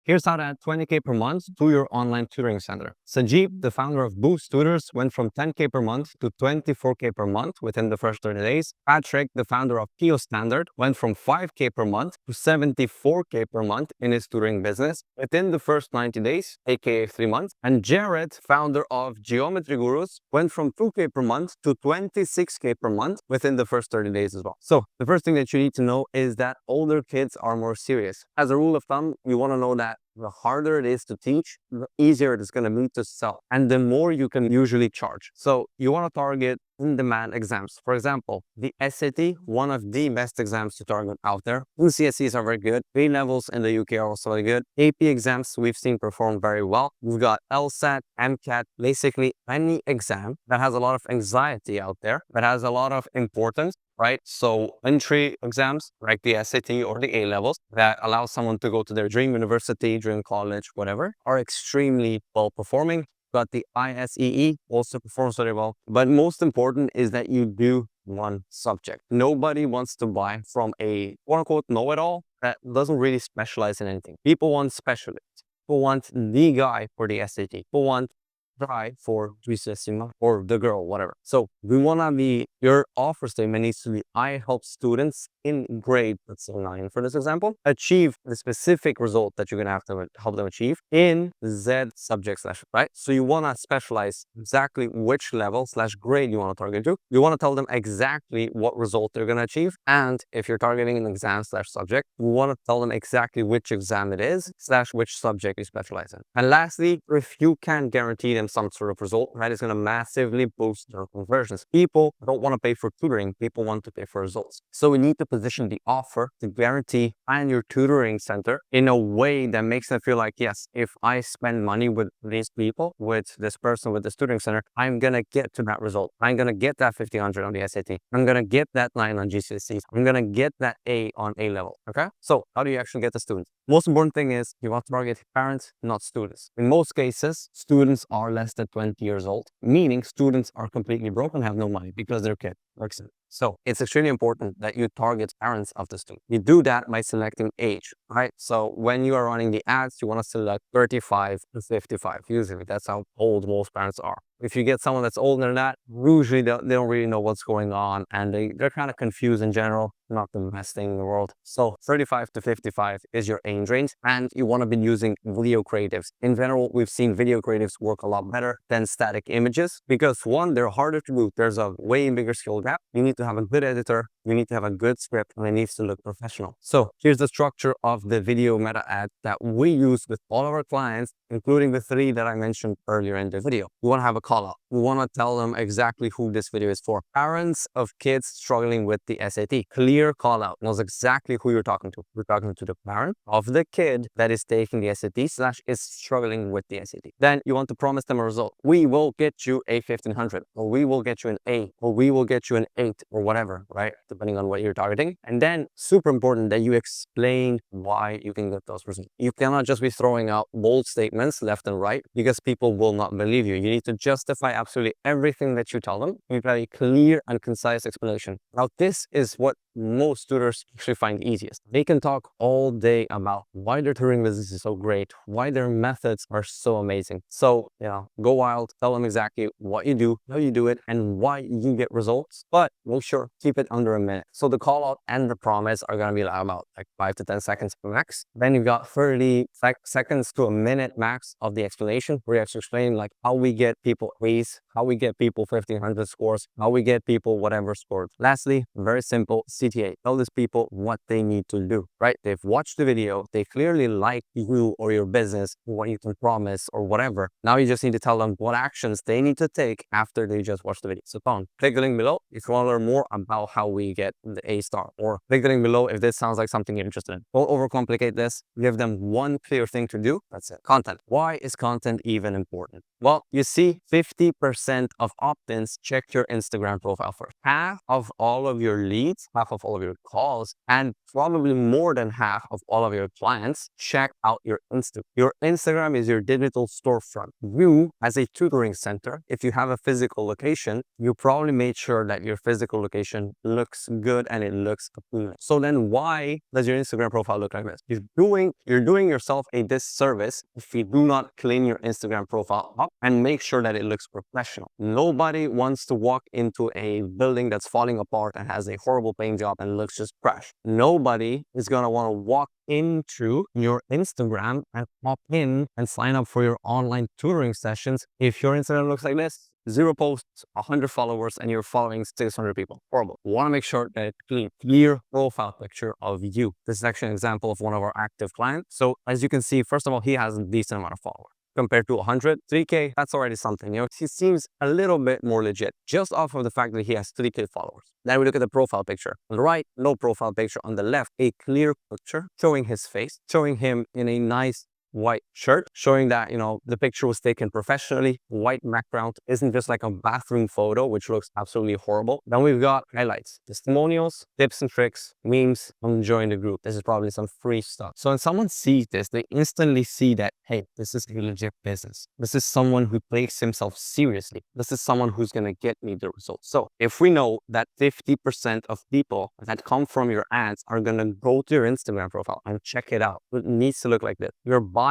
Here's how to add 20K per month to your online tutoring center. Sanjeev, the founder of Boost Tutors, went from 10K per month to 24K per month within the first 30 days. Patrick, the founder of Keo Standard, went from 5K per month to 74K per month in his tutoring business within the first 90 days, aka 3 months. And Jared, founder of Geometry Gurus, went from 2K per month to 26K per month within the first 30 days as well. So the first thing that you need to know is that older kids are more serious. As a rule of thumb, you want to know that the harder it is to teach, the easier it is going to be to sell. And the more you can usually charge. So you want to target in-demand exams. For example, the SAT, one of the best exams to target out there. CSEs are very good. A-levels in the UK are also very good. AP exams we've seen perform very well. We've got LSAT, MCAT, basically any exam that has a lot of anxiety out there, that has a lot of importance, right? So entry exams like the SAT or the A-levels that allow someone to go to their dream university, dream college, whatever, are extremely well performing. But the ISEE also performs very well. But most important is that you do one subject. Nobody wants to buy from a quote-unquote know-it-all that doesn't really specialize in anything. People want specialists. People want the guy for the SAT. People want guy for GCSE or the girl, whatever. So we want to be, your offer statement needs to be, I help students in grade, let's say 9 for this example, achieve the specific result that you're going to have to help them achieve in Z subject slash, right? So you want to specialize exactly which level slash grade you want to target to. You want to tell them exactly what result they're going to achieve. And if you're targeting an exam slash subject, you want to tell them exactly which exam it is slash which subject you specialize in. And lastly, if you can guarantee them some sort of result, right, it's going to massively boost their conversions. People don't want to pay for tutoring. People want to pay for results. So we need to position the offer to guarantee and your tutoring center in a way that makes them feel like, yes, if I spend money with these people, with this person, with this tutoring center, I'm going to get to that result. I'm going to get that 1500 on the SAT. I'm going to get that 9 on GCSEs. I'm going to get that A on A level. Okay. So how do you actually get the students? Most important thing is you want to target parents, not students. In most cases, students are less than 20 years old, meaning students are completely broke and have no money because they're kids. So it's extremely important that you target parents of the student. You do that by selecting age, right? So when you are running the ads, you want to select 35 to 55. Usually that's how old most parents are. If you get someone that's older than that, usually they don't really know what's going on and they're kind of confused in general. Not the best thing in the world. So 35 to 55 is your age range, and you want to be using video creatives. In general, we've seen video creatives work a lot better than static images because one, they're harder to do. There's a way bigger skill gap. You need to have a good editor. You need to have a good script, and it needs to look professional. So here's the structure of the video meta ad that we use with all of our clients, including the 3 that I mentioned earlier in the video. We want to have a call out. We want to tell them exactly who this video is for. Parents of kids struggling with the SAT. Clear call out. Knows exactly who you're talking to. We're talking to the parent of the kid that is taking the SAT slash is struggling with the SAT. Then you want to promise them a result. We will get you a 1500, or we will get you an A, or we will get you an 8, or whatever, right? Depending on what you're targeting. And then super important that you explain why you can get those results. You cannot just be throwing out bold statements left and right because people will not believe you. You need to justify absolutely everything that you tell them. You need a clear and concise explanation. Now, this is what most tutors actually find easiest. They can talk all day about why their tutoring business is so great, why their methods are so amazing. So, go wild, tell them exactly what you do, how you do it, and why you get results, but make sure keep it under a minute. So the call out and the promise are going to be about like 5 to 10 seconds max. Then you've got 30 seconds to a minute max of the explanation where you actually explain like how we get people A's, how we get people 1500 scores, how we get people whatever scores. Lastly, very simple, CTA. Tell these people what they need to do, right? They've watched the video, they clearly like you or your business, what you can promise or whatever. Now you just need to tell them what actions they need to take after they just watched the video. So click the link below if you want to learn more about how we get the A star, or click the link below if this sounds like something you're interested in. Don't overcomplicate this. Give them one clear thing to do. That's it. Content. Why is content even important? Well, you see, 50% 50% of opt-ins check your Instagram profile first. Half of all of your leads, half of all of your calls, and probably more than half of all of your clients check out your Instagram. Your Instagram is your digital storefront. You, as a tutoring center, if you have a physical location, you probably made sure that your physical location looks good and it looks appealing. So then why does your Instagram profile look like this? You're doing yourself a disservice if you do not clean your Instagram profile up and make sure that it looks professional. Nobody wants to walk into a building that's falling apart and has a horrible paying job and looks just trash. Nobody is going to want to walk into your Instagram and opt in and sign up for your online tutoring sessions if your Instagram looks like this. 0 posts, 100 followers, and you're following 600 people. Horrible. We want to make sure that it's clear profile picture of you. This is actually an example of one of our active clients. So as you can see, first of all, he has a decent amount of followers. Compared to 100, 3K, that's already something. You know, he seems a little bit more legit just off of the fact that he has 3K followers. Then we look at the profile picture. On the right, no profile picture. On the left, a clear picture showing his face, showing him in a nice white shirt, showing that, you know, the picture was taken professionally. White background isn't just like a bathroom photo, which looks absolutely horrible. Then we've got highlights, testimonials, tips and tricks, memes. I'm enjoying the group. This is probably some free stuff. So when someone sees this, they instantly see that, hey, this is a legit business. This is someone who takes himself seriously. This is someone who's going to get me the results. So if we know that 50% of people that come from your ads are going to go to your Instagram profile and check it out, it needs to look like this. Your bio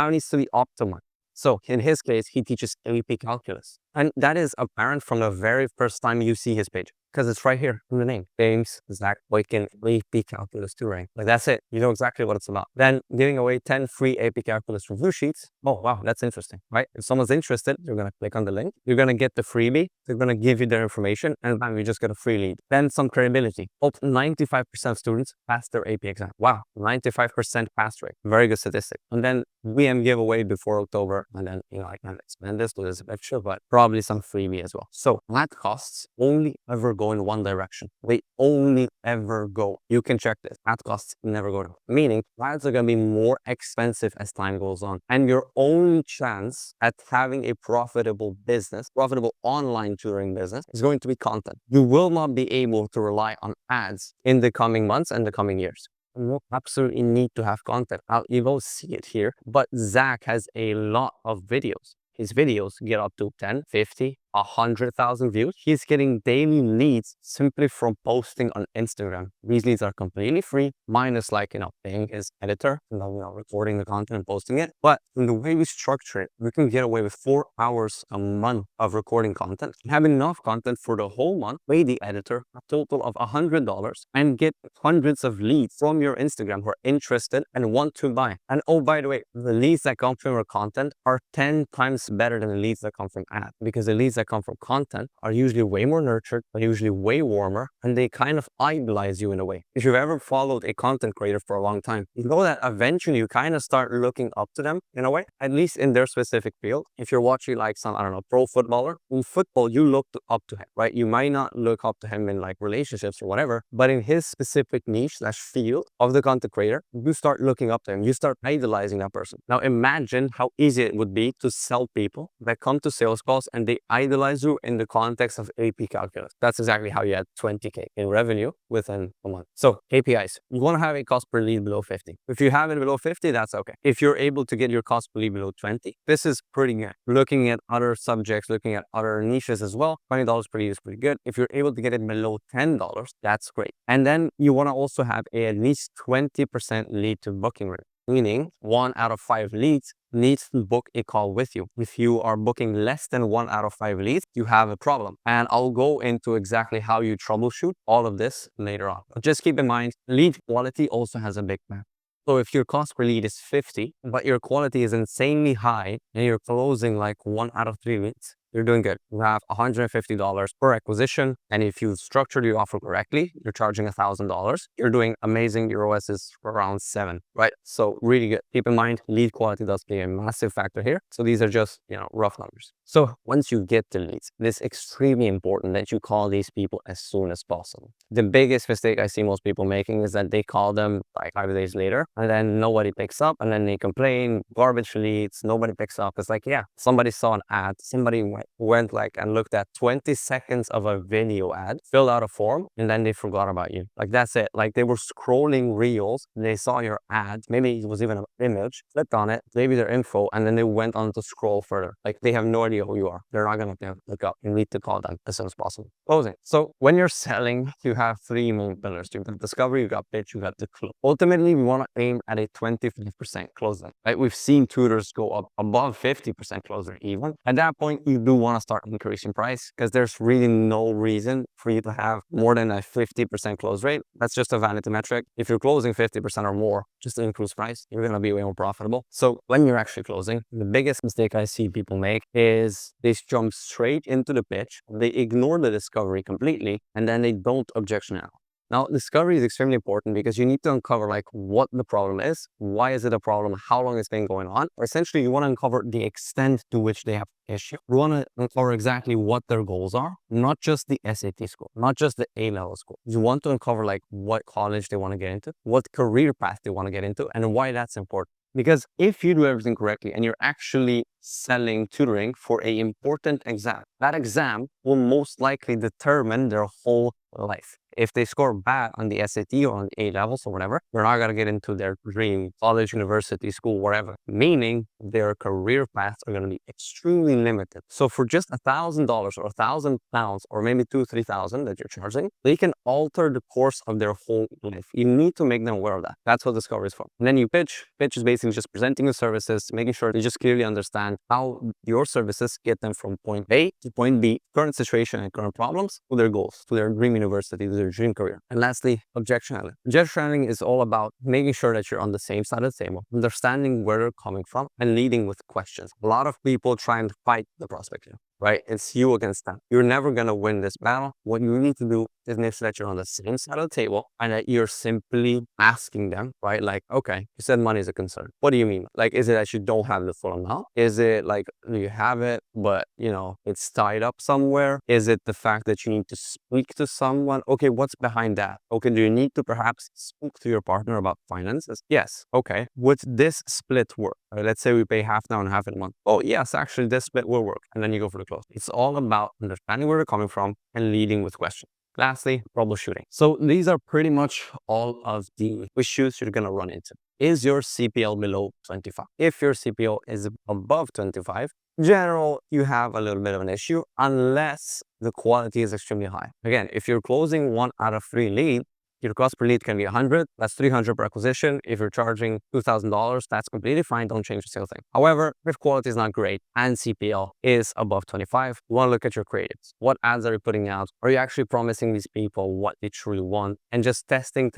needs to be optimized. So in his case, he teaches AP calculus. And that is apparent from the very first time you see his page, because it's right here in the name. James Zach Boykin, AP Calculus Tutoring. Like that's it. You know exactly what it's about. Then giving away 10 free AP Calculus review sheets. Oh, wow, that's interesting, right? If someone's interested, you're going to click on the link. You're going to get the freebie. They're going to give you their information, and then you just get a free lead. Then some credibility. 95% of students pass their AP exam. Wow, 95% pass rate. Very good statistic. And then VM giveaway before October. And then, you know, I can expand this to this extra, but probably some freebie as well. So ad costs only ever go in one direction. They only ever go. You can check this. Ad costs never go down. Meaning ads are going to be more expensive as time goes on. And your only chance at having a profitable business, profitable online tutoring business, is going to be content. You will not be able to rely on ads in the coming months and the coming years. You absolutely need to have content. You will see it here, but Zach has a lot of videos. His videos get up to 10, 50, 100,000 views. He's getting daily leads simply from posting on Instagram. These leads are completely free, minus like, you know, paying his editor, you know, recording the content and posting it. But in the way we structure it, we can get away with 4 hours a month of recording content, have enough content for the whole month, pay the editor a total of $100 and get hundreds of leads from your Instagram who are interested and want to buy. And oh, by the way, the leads that come from your content are 10 times better than the leads that come from ads, because the leads that come from content are usually way more nurtured, are usually way warmer, and they kind of idolize you in a way. If you've ever followed a content creator for a long time, you know that eventually you kind of start looking up to them in a way, at least in their specific field. If you're watching like some, I don't know, pro footballer, in football, you look up to him, right? You might not look up to him in like relationships or whatever, but in his specific niche / field of the content creator, you start looking up to him. You start idolizing that person. Now imagine how easy it would be to sell people that come to sales calls and they idolize you in the context of AP calculus. That's exactly how you add 20K in revenue within a month. So KPIs, you want to have a cost per lead below 50. If you have it below 50, that's okay. If you're able to get your cost per lead below 20, this is pretty good. Looking at other subjects, looking at other niches as well, $20 per lead is pretty good. If you're able to get it below $10, that's great. And then you want to also have at least 20% lead to booking rate, meaning 1 out of 5 leads needs to book a call with you. If you are booking less than 1 out of 5 leads, you have a problem. And I'll go into exactly how you troubleshoot all of this later on. But just keep in mind, lead quality also has a big map. So if your cost per lead is 50, but your quality is insanely high and you're closing like 1 out of 3 leads, you're doing good. You have $150 per acquisition. And if you've structured your offer correctly, you're charging $1,000. You're doing amazing. Your OS is around 7, right? So really good. Keep in mind, lead quality does play a massive factor here. So these are just, you know, rough numbers. So once you get the leads, it is extremely important that you call these people as soon as possible. The biggest mistake I see most people making is that they call them like 5 days later and then nobody picks up and then they complain, garbage leads, nobody picks up. It's like, yeah, somebody saw an ad, somebody went went like and looked at 20 seconds of a video ad, filled out a form, and then they forgot about you. Like that's it. Like they were scrolling reels, they saw your ad, maybe it was even an image, clicked on it, maybe their info, and then they went on to scroll further. Like they have no idea who you are. They're not gonna look up. You need to call them as soon as possible. Closing. So when you're selling, you have three main pillars. You've got discovery, you got pitch, you got the close. Ultimately, we want to aim at a 25% close rate, right? We've seen tutors go up above 50% close rate even. At that point, you do want to start increasing price because there's really no reason for you to have more than a 50% close rate. That's just a vanity metric. If you're closing 50% or more, just to increase price, you're going to be way more profitable. So when you're actually closing, the biggest mistake I see people make is they jump straight into the pitch. They ignore the discovery completely, and then they don't objection out. Now, discovery is extremely important because you need to uncover like what the problem is, why is it a problem, how long it's been going on, or essentially you want to uncover the extent to which they have issue. You want to uncover exactly what their goals are, not just the SAT score, not just the A-level score. You want to uncover like what college they want to get into, what career path they want to get into, and why that's important. Because if you do everything correctly and you're actually selling tutoring for an important exam, that exam will most likely determine their whole life. If they score bad on the SAT or on the A levels or whatever, they're not going to get into their dream college, university, school, wherever. Meaning their career paths are going to be extremely limited. So for just $1,000 or £1,000 or maybe $2,000-3,000 that you're charging, they can alter the course of their whole life. You need to make them aware of that. That's what discovery is for. And then you pitch. Pitch is basically just presenting the services, making sure they just clearly understand how your services get them from point A to point B, current situation and current problems, to their goals, to their dream university, to their dream career. And lastly, objection handling. Objection handling is all about making sure that you're on the same side of the table, understanding where they're coming from, and leading with questions. A lot of people try and fight the prospect here, right? It's you against them. You're never going to win this battle. What you need to do is make sure that you're on the same side of the table and that you're simply asking them, right? Like, okay, you said money is a concern. What do you mean? Like, is it that you don't have the full amount? Is it like you have it, but you know, it's tied up somewhere? Is it the fact that you need to speak to someone? Okay, what's behind that? Okay, do you need to perhaps speak to your partner about finances? Yes. Okay, would this split work? Let's say we pay half now and half in a month. Oh yes, actually this split will work. And then you go for the close. It's all about understanding where they're coming from and leading with questions. Lastly, troubleshooting. So these are pretty much all of the issues you're going to run into. Is your CPL below 25? If your CPL is above 25, in general, you have a little bit of an issue unless the quality is extremely high. Again, if you're closing 1 out of 3 leads, your cost per lead can be 100. That's 300 per acquisition. If you're charging $2,000, that's completely fine. Don't change the sales thing. However, if quality is not great and CPL is above 25, you want to look at your creatives. What ads are you putting out? Are you actually promising these people what they truly want? And just testing.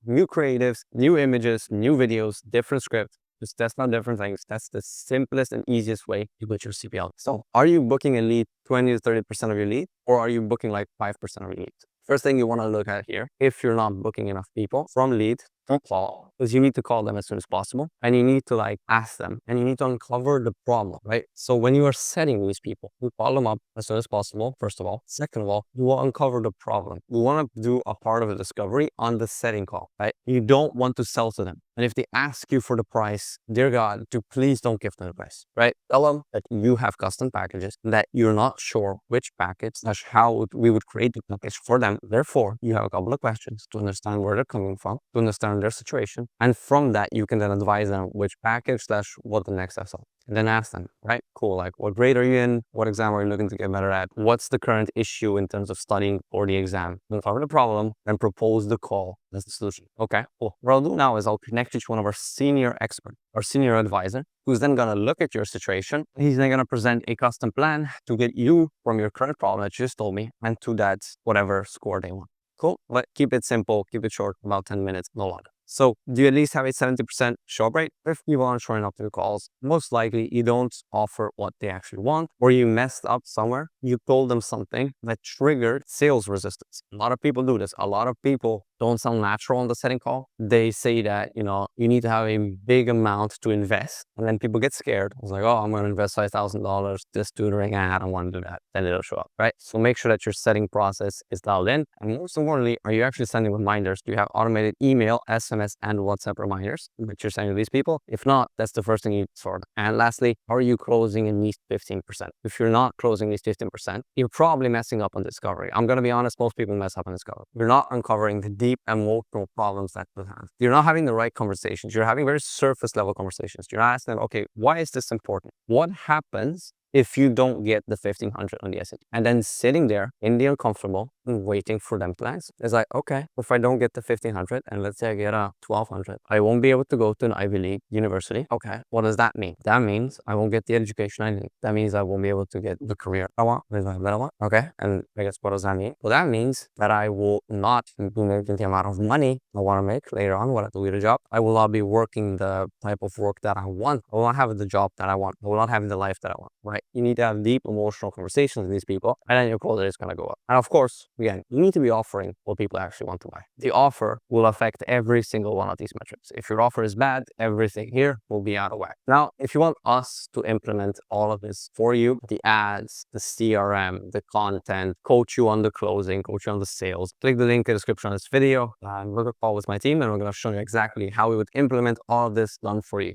New creatives, new images, new videos, different scripts. Just test out different things. That's the simplest and easiest way to get your CPL. So are you booking a lead 20 to 30% of your lead, or are you booking like 5% of your lead? First thing you want to look at here, if you're not booking enough people from lead to call, because you need to call them as soon as possible and you need to like ask them and you need to uncover the problem, right? So when you are setting these people, you call them up as soon as possible, first of all. Second of all, you will uncover the problem. You want to do a part of the discovery on the setting call, right? You don't want to sell to them. And if they ask you for the price, dear God, please don't give them the price, right? Tell them that you have custom packages, that you're not sure which package, that's how we would create the package for them. Therefore, you have a couple of questions to understand where they're coming from, to understand their situation. And from that, you can then advise them which package / what the next steps are. And then ask them, right? Cool. Like, what grade are you in? What exam are you looking to get better at? What's the current issue in terms of studying for the exam? Then cover the problem and propose the call. That's the solution. Okay, cool. What I'll do now is I'll connect you to one of our senior experts, our senior advisor, who's then going to look at your situation. He's then going to present a custom plan to get you from your current problem that you just told me and to that whatever score they want. Cool. But keep it simple, keep it short, about 10 minutes, no longer. So do you at least have a 70% show up rate? If you aren't showing up to the calls, most likely you don't offer what they actually want, or you messed up somewhere. You told them something that triggered sales resistance. A lot of people do this. A lot of people don't sound natural on the setting call. They say that, you need to have a big amount to invest. And then people get scared. It's like, oh, I'm going to invest $5,000 this tutoring. I don't want to do that. Then it'll show up, right? So make sure that your setting process is dialed in. And most importantly, are you actually sending reminders? Do you have automated email, SMS, and WhatsApp reminders that you're sending to these people? If not, that's the first thing you need to sort. And lastly, are you closing at least 15%? If you're not closing at least 15%, you're probably messing up on discovery. I'm going to be honest, most people mess up on discovery. You're not uncovering the deep emotional problems that you have. You're not having the right conversations. You're having very surface level conversations. You're asking them, okay, why is this important? What happens if you don't get the 1500 on the SAT? And then sitting there in the uncomfortable and waiting for them to answer. It's like, okay, if I don't get the 1500 and let's say I get a 1200, I won't be able to go to an Ivy League university. Okay, what does that mean? That means I won't get the education I need. That means I won't be able to get the career I want, that I want. Okay, and I guess what does that mean? Well, that means that I will not be making the amount of money I want to make later on when I do get a job. I will not be working the type of work that I want. I will not have the job that I want. I will not have the life that I want, right? You need to have deep emotional conversations with these people, and then your quota is going to go up. And of course, again, you need to be offering what people actually want to buy. The offer will affect every single one of these metrics. If your offer is bad, everything here will be out of whack. Now, if you want us to implement all of this for you, the ads, the CRM, the content, coach you on the closing, coach you on the sales, click the link in the description of this video and book a call with my team, and we're going to show you exactly how we would implement all of this done for you.